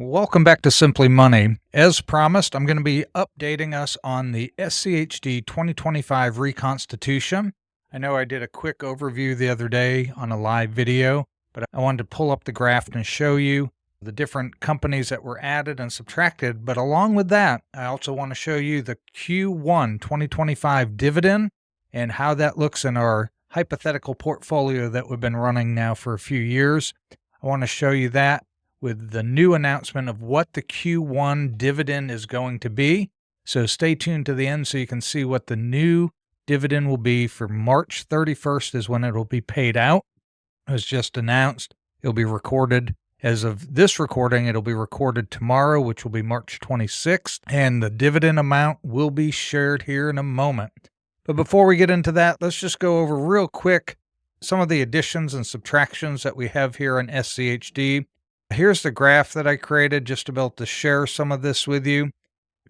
Welcome back to Simply Money. As promised, I'm going to be updating us on the SCHD 2025 reconstitution. I know I did a quick overview the other day on a live video, but I wanted to pull up the graph and show you the different companies that were added and subtracted. But along with that, I also want to show you the Q1 2025 dividend and how that looks in our hypothetical portfolio that we've been running now for a few years. I want to show you that with the new announcement of what the Q1 dividend is going to be. So stay tuned to the end so you can see what the new dividend will be for March 31st is when it will be paid out. It was just announced. It'll be recorded as of this recording. It'll be recorded tomorrow, which will be March 26th, and the dividend amount will be shared here in a moment. But before we get into that, let's just go over real quick some of the additions and subtractions that we have here in SCHD. Here's the graph that I created just to be able to share some of this with you.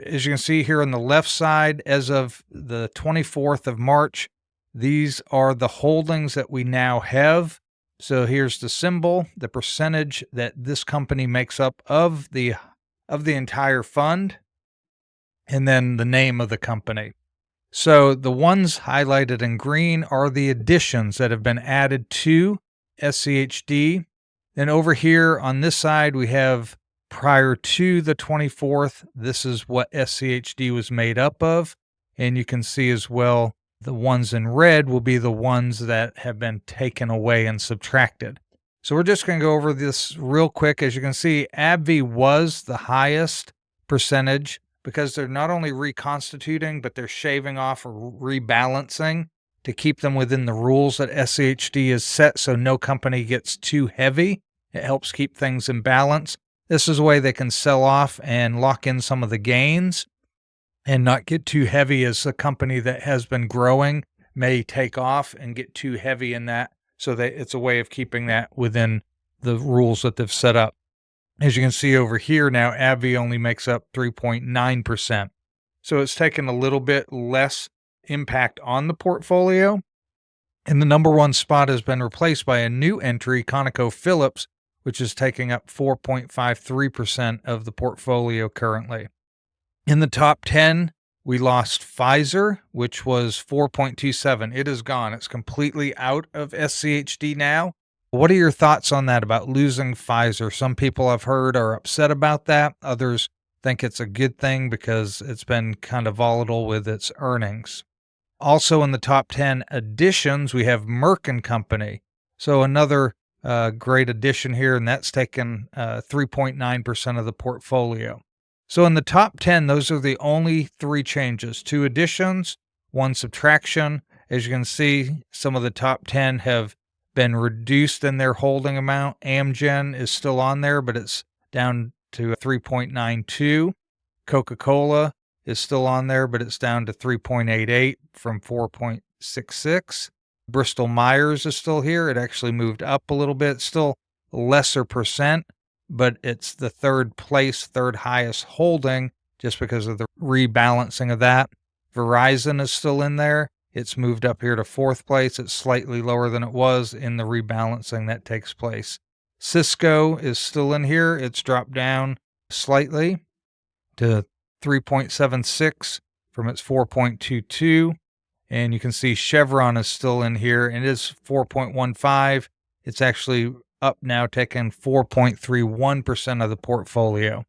As you can see here on the left side, as of the 24th of March, these are the holdings that we now have. So here's the symbol, the percentage that this company makes up of the entire fund, and then the name of the company. So the ones highlighted in green are the additions that have been added to SCHD. Then over here on this side, we have prior to the 24th, this is what SCHD was made up of. And you can see as well, the ones in red will be the ones that have been taken away and subtracted. So we're just going to go over this real quick. As you can see, AbbVie was the highest percentage because they're not only reconstituting, but they're shaving off or rebalancing to keep them within the rules that SCHD is set so no company gets too heavy. It helps keep things in balance. This is a way they can sell off and lock in some of the gains and not get too heavy as a company that has been growing may take off and get too heavy in that. So that it's a way of keeping that within the rules that they've set up. As you can see over here now, AbbVie only makes up 3.9%. So it's taken a little bit less impact on the portfolio. And the number one spot has been replaced by a new entry, ConocoPhillips, which is taking up 4.53% of the portfolio currently. In the top 10, we lost Pfizer, which was 4.27. It is gone. It's completely out of SCHD now. What are your thoughts on that about losing Pfizer? Some people I've heard are upset about that. Others think it's a good thing because it's been kind of volatile with its earnings. Also in the top 10 additions, we have Merck & Company. So another great addition here, and that's taken 3.9% of the portfolio. So in the top 10, those are the only three changes: 2 additions, 1 subtraction. As you can see, some of the top 10 have been reduced in their holding amount. Amgen is still on there, but it's down to 3.92. Coca-Cola is still on there, but it's down to 3.88 from 4.66. Bristol Myers is still here. It actually moved up a little bit, still lesser percent, but it's the third highest holding just because of the rebalancing of that. Verizon is still in there. It's moved up here to 4th place. It's slightly lower than it was in the rebalancing that takes place. Cisco is still in here. It's dropped down slightly to 3.76 from its 4.22. And you can see Chevron is still in here, and it is 4.15. It's actually up now, taking 4.31% of the portfolio.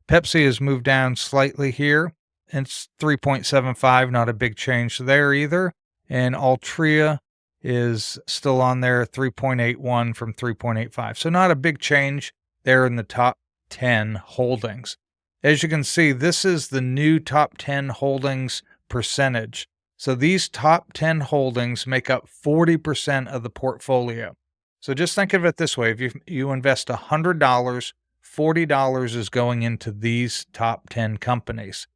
Pepsi has moved down slightly here. It's 3.75, not a big change there either. And Altria is still on there, 3.81 from 3.85. So not a big change there in the top 10 holdings. As you can see, this is the new top 10 holdings percentage. So these top 10 holdings make up 40% of the portfolio. So just think of it this way. If you invest $100, $40 is going into these top 10 companies.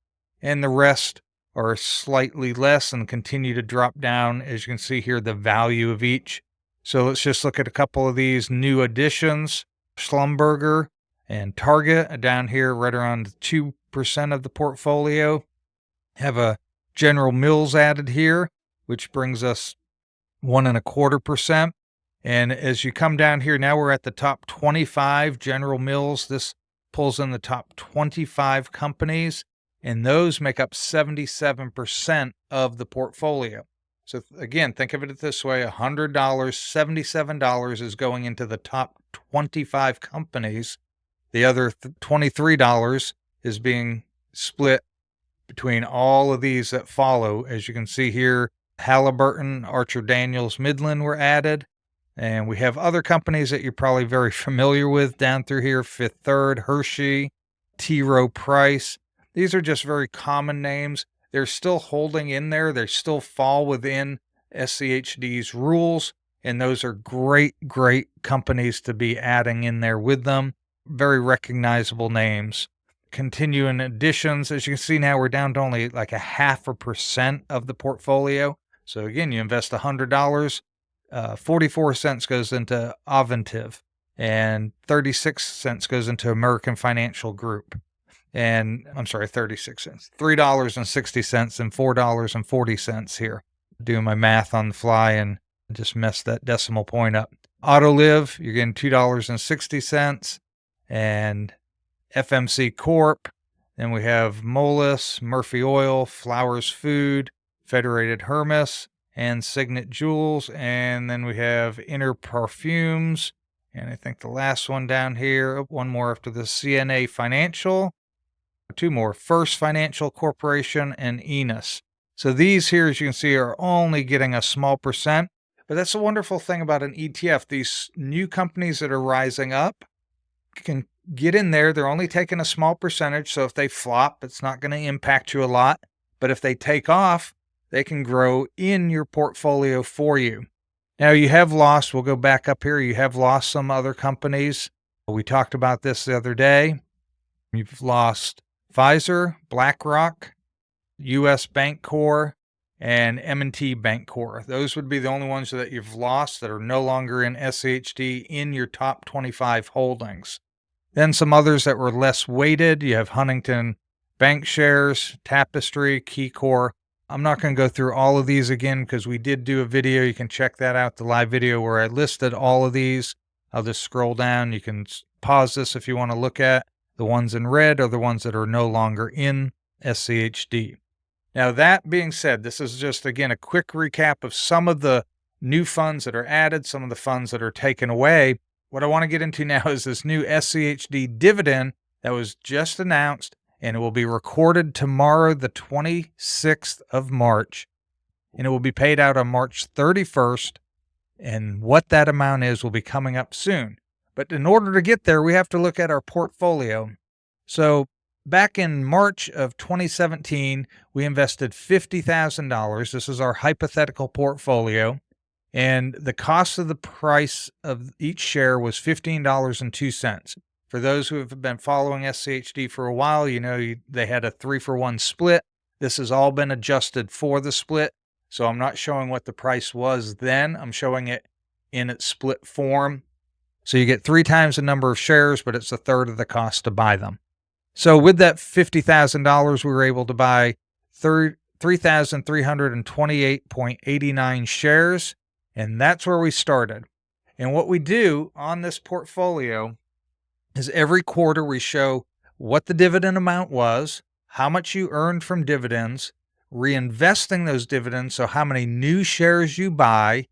And the rest are slightly less and continue to drop down. As you can see here, the value of each. So let's just look at a couple of these new additions. Schlumberger and Target are down here right around 2% of the portfolio. Have a General Mills added here, which brings us 1.25%. And as you come down here, now we're at the top 25 General Mills. This pulls in the top 25 companies, and those make up 77% of the portfolio. So again, think of it this way, $100, $77 is going into the top 25 companies. The other $23 is being split between all of these that follow. As you can see here, Halliburton, Archer Daniels, Midland were added. And we have other companies that you're probably very familiar with down through here: Fifth Third, Hershey, T. Rowe Price. These are just very common names. They're still holding in there. They still fall within SCHD's rules. And those are great, great companies to be adding in there with them. Very recognizable names. Continuing additions, as you can see now, we're down to only like 0.5% of the portfolio. So again, you invest $100, 44 cents goes into Aventiv, and 36 cents goes into American Financial Group. And I'm sorry, 36 cents, $3.60 and $4.40 here. Doing my math on the fly and just messed that decimal point up. Autoliv, you're getting $2.60, and FMC Corp. Then we have Moelis, Murphy Oil, Flowers Food, Federated Hermes, and Signet Jewels. And then we have Inter Parfums. And I think the last one down here, one more after the CNA Financial. Two more, First Financial Corporation and Enos. So these here, as you can see, are only getting a small percent. But that's the wonderful thing about an ETF. These new companies that are rising up can get in there. They're only taking a small percentage. So if they flop, it's not going to impact you a lot. But if they take off, they can grow in your portfolio for you. Now you have lost, we'll go back up here. You have lost some other companies. We talked about this the other day. You've lost Pfizer, BlackRock, US Bancorp, and M&T Bancorp. Those would be the only ones that you've lost that are no longer in SCHD in your top 25 holdings. Then some others that were less weighted. You have Huntington Bank Shares, Tapestry, KeyCorp. I'm not going to go through all of these again because we did do a video. You can check that out, the live video where I listed all of these. I'll just scroll down. You can pause this if you want to look at. The ones in red are the ones that are no longer in SCHD. Now, that being said, this is just, again, a quick recap of some of the new funds that are added, some of the funds that are taken away. What I want to get into now is this new SCHD dividend that was just announced, and it will be recorded tomorrow, the 26th of March, and it will be paid out on March 31st, and what that amount is will be coming up soon. But in order to get there, we have to look at our portfolio. So back in March of 2017, we invested $50,000. This is our hypothetical portfolio. And the cost of the price of each share was $15.02. For those who have been following SCHD for a while, you know they had a 3-for-1 split. This has all been adjusted for the split. So I'm not showing what the price was then. I'm showing it in its split form. So you get 3 times the number of shares, but it's a third of the cost to buy them. So with that $50,000, we were able to buy 3,328.89 shares, and that's where we started. And what we do on this portfolio is every quarter we show what the dividend amount was, how much you earned from dividends, reinvesting those dividends, so how many new shares you buy,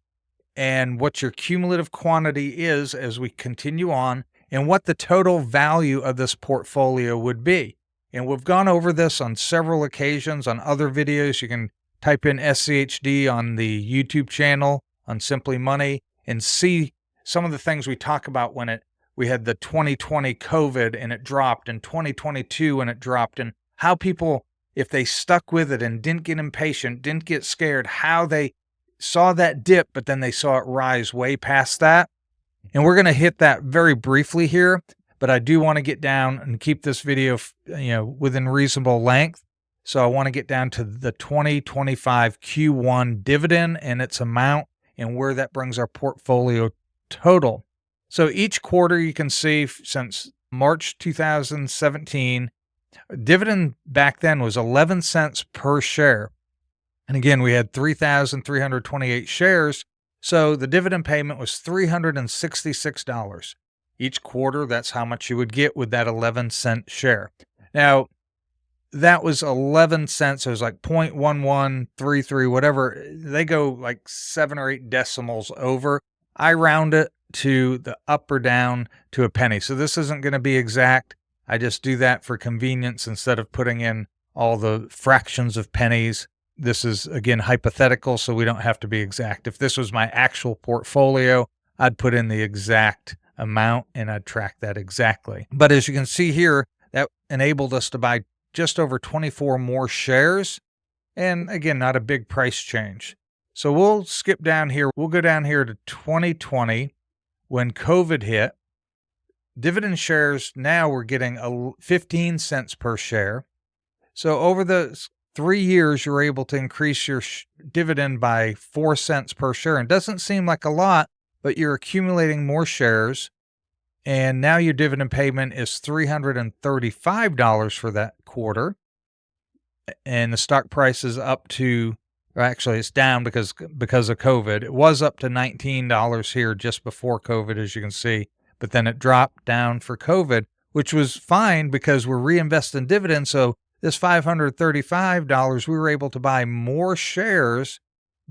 and what your cumulative quantity is as we continue on, and what the total value of this portfolio would be. And we've gone over this on several occasions on other videos. You can type in SCHD on the YouTube channel on Simply Money and see some of the things we talk about when we had the 2020 COVID and it dropped, and 2022 and it dropped, and how people, if they stuck with it and didn't get impatient, didn't get scared, how they saw that dip, but then they saw it rise way past that. And we're going to hit that very briefly here, but I do want to get down and keep this video, within reasonable length. So I want to get down to the 2025 Q1 dividend and its amount and where that brings our portfolio total. So each quarter you can see since March 2017, dividend back then was 11 cents per share. And again, we had 3,328 shares. So the dividend payment was $366. each quarter. That's how much you would get with that 11-cent share. Now, that was 11 cents. It was like 0.1133, whatever. They go like 7 or 8 decimals over. I round it to the up or down to a penny. So this isn't going to be exact. I just do that for convenience instead of putting in all the fractions of pennies. This is, again, hypothetical, so we don't have to be exact. If this was my actual portfolio, I'd put in the exact amount and I'd track that exactly. But as you can see here, that enabled us to buy just over 24 more shares. And again, not a big price change. So we'll skip down here. We'll go down here to 2020 when COVID hit. Dividend shares now we're getting 15 cents per share. So over the 3 years, you're able to increase your dividend by 4 cents per share. And it doesn't seem like a lot, but you're accumulating more shares. And now your dividend payment is $335 for that quarter. And the stock price is up to, or actually it's down because of COVID. It was up to $19 here just before COVID, as you can see. But then it dropped down for COVID, which was fine because we're reinvesting dividends. So this $535, we were able to buy more shares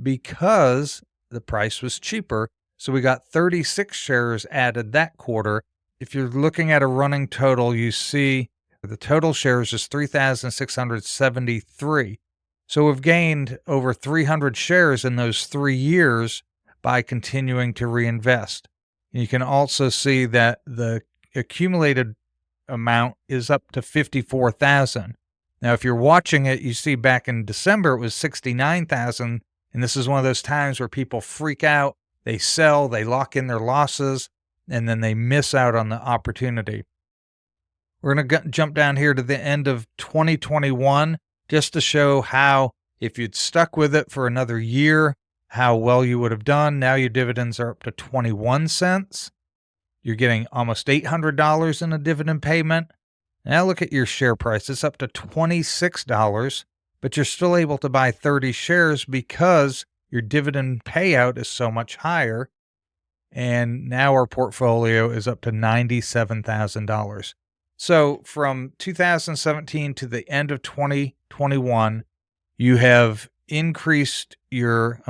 because the price was cheaper. So we got 36 shares added that quarter. If you're looking at a running total, you see the total shares is 3,673. So we've gained over 300 shares in those 3 years by continuing to reinvest. And you can also see that the accumulated amount is up to 54,000. Now, if you're watching it, you see back in December, it was 69,000. And this is one of those times where people freak out. They sell, they lock in their losses, and then they miss out on the opportunity. We're going to jump down here to the end of 2021 just to show how, if you'd stuck with it for another year, how well you would have done. Now your dividends are up to 21 cents. You're getting almost $800 in a dividend payment. Now look at your share price. It's up to $26, but you're still able to buy 30 shares because your dividend payout is so much higher. And now our portfolio is up to $97,000. So from 2017 to the end of 2021, you have increased your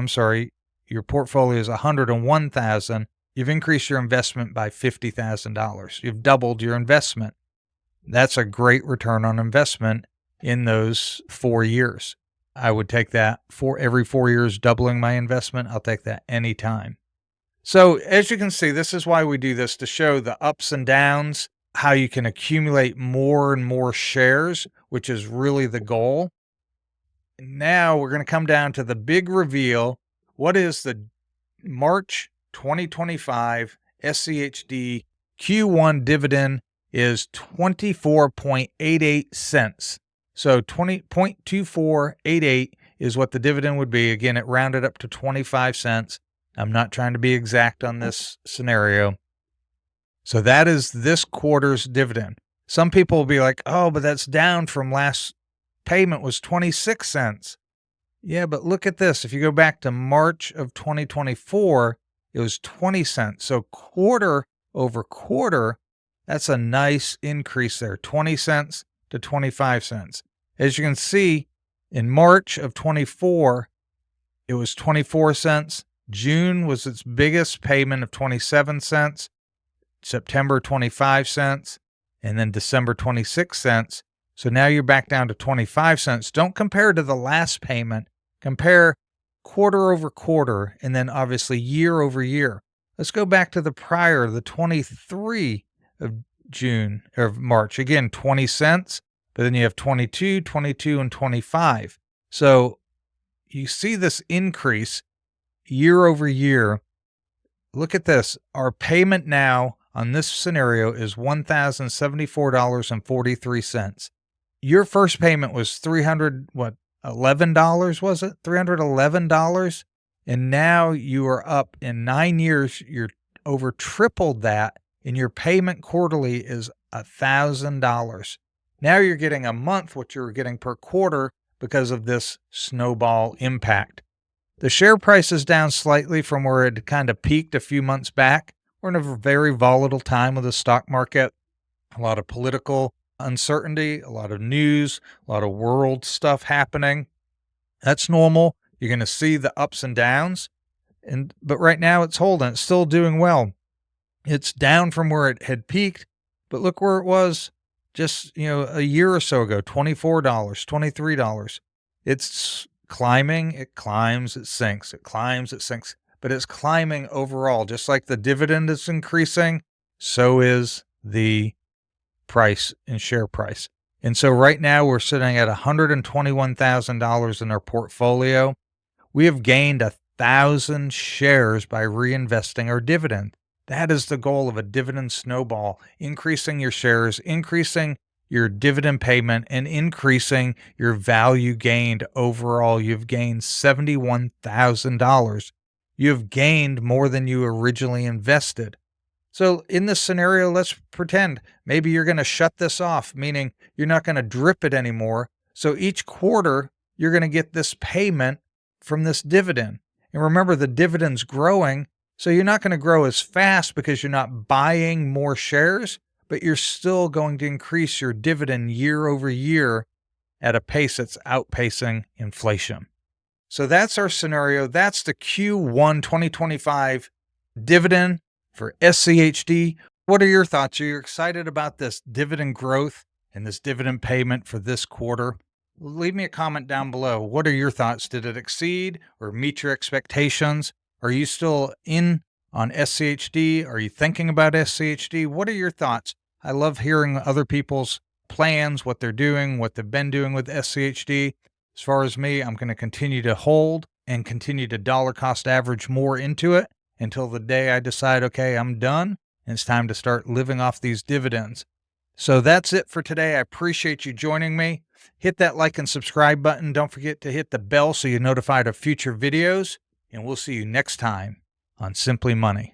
portfolio is $101,000. You've increased your investment by $50,000. You've doubled your investment. That's a great return on investment in those 4 years. I would take that for every 4 years, doubling my investment. I'll take that anytime. So as you can see, this is why we do this, to show the ups and downs, how you can accumulate more and more shares, which is really the goal. Now we're going to come down to the big reveal. What is the March 2025 SCHD Q1 dividend? Is 24.88 cents. So 20.2488 is what the dividend would be. Again, it rounded up to 25 cents. I'm not trying to be exact on this scenario. So that is this quarter's dividend. Some people will be like, oh, but that's down from last payment was 26 cents. Yeah, but look at this. If you go back to March of 2024, it was 20 cents. So quarter over quarter, that's a nice increase there, 20 cents to 25 cents. As you can see, in March of 24, it was 24 cents. June was its biggest payment of 27 cents. September, 25 cents. And then December, 26 cents. So now you're back down to 25 cents. Don't compare to the last payment. Compare quarter over quarter and then obviously year over year. Let's go back to the prior, the 23 of June or March. Again, 20 cents, but then you have 22, 22, and 25. So you see this increase year over year. Look at this. Our payment now on this scenario is $1,074.43. Your first payment was $11, was it? $311. And now you are up in 9 years. You're over tripled that. And your payment quarterly is $1,000. Now you're getting a month what you were getting per quarter because of this snowball impact. The share price is down slightly from where it kind of peaked a few months back. We're in a very volatile time with the stock market, a lot of political uncertainty, a lot of news, a lot of world stuff happening. That's normal. You're going to see the ups and downs. But right now it's holding, it's still doing well. It's down from where it had peaked, but look where it was just, a year or so ago, $24, $23. It's climbing, it climbs, it sinks, it climbs, it sinks, but it's climbing overall. Just like the dividend is increasing, so is the price and share price. And so right now we're sitting at $121,000 in our portfolio. We have gained 1,000 shares by reinvesting our dividend. That is the goal of a dividend snowball, increasing your shares, increasing your dividend payment, and increasing your value gained overall. You've gained $71,000. You've gained more than you originally invested. So in this scenario, let's pretend maybe you're going to shut this off, meaning you're not going to drip it anymore. So each quarter, you're going to get this payment from this dividend. And remember, the dividend's growing, so you're not going to grow as fast because you're not buying more shares, but you're still going to increase your dividend year over year at a pace that's outpacing inflation. So that's our scenario. That's the Q1 2025 dividend for SCHD. What are your thoughts? Are you excited about this dividend growth and this dividend payment for this quarter? Leave me a comment down below. What are your thoughts? Did it exceed or meet your expectations? Are you still in on SCHD? Are you thinking about SCHD? What are your thoughts? I love hearing other people's plans, what they're doing, what they've been doing with SCHD. As far as me, I'm going to continue to hold and continue to dollar cost average more into it until the day I decide, okay, I'm done, and it's time to start living off these dividends. So that's it for today. I appreciate you joining me. Hit that like and subscribe button. Don't forget to hit the bell so you're notified of future videos, and we'll see you next time on Simply Money.